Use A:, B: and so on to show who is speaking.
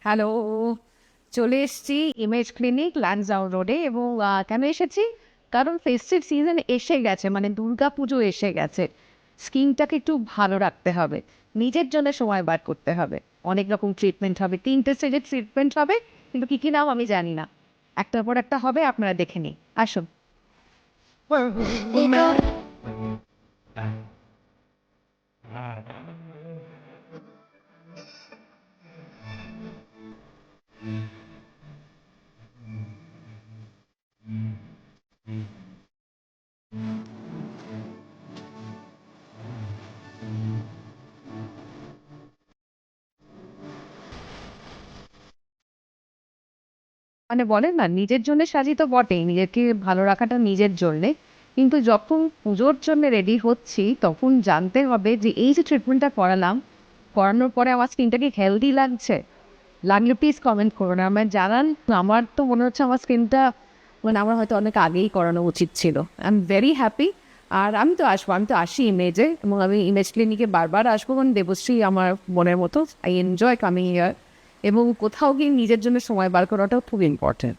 A: Hello, চলে এসেছি image clinic Lansdowne রোডে এবং কেন এসেছি? কারণ ফেস্টিভ সিজন এসে গেছে, মানে দুর্গাপুজো এসে গেছে। স্কিনটাকে একটু ভালো রাখতে হবে, নিজের জন্য সময় বার করতে হবে। অনেক রকম ট্রিটমেন্ট হবে, 3টে স্টেজের ট্রিটমেন্ট হবে, কিন্তু কী কী নাম আমি জানি না। একটার পর একটা হবে, আপনারা দেখে নিন। আসুন। মানে বলেন না, নিজের জন্য সাজি তো বটেই, নিজেকে ভালো রাখাটা নিজের জন্যে। কিন্তু যখন পুজোর জন্য রেডি হচ্ছি, তখন জানতে হবে যে এই যে ট্রিটমেন্টটা করালাম, করানোর পরে আমার স্কিনটা কি হেলদি লাগছে? লাগলে প্লিজ কমেন্ট করুন, আমার জানান। আমার তো মনে হচ্ছে আমার স্কিনটা, মানে আমার হয়তো অনেক আগেই করানো উচিত ছিল। I am very happy. আর আমি তো আসবো, আমি তো আসি ইমেজে, এবং আমি ইমেজ ক্লিনিকে বারবার আসবো, কারণ দেবশ্রী আমার বোনের মতো। I enjoy coming here. এবং কোথাও গিয়ে নিজের জন্য সময় বার করাটাও খুব ইম্পর্টেন্ট।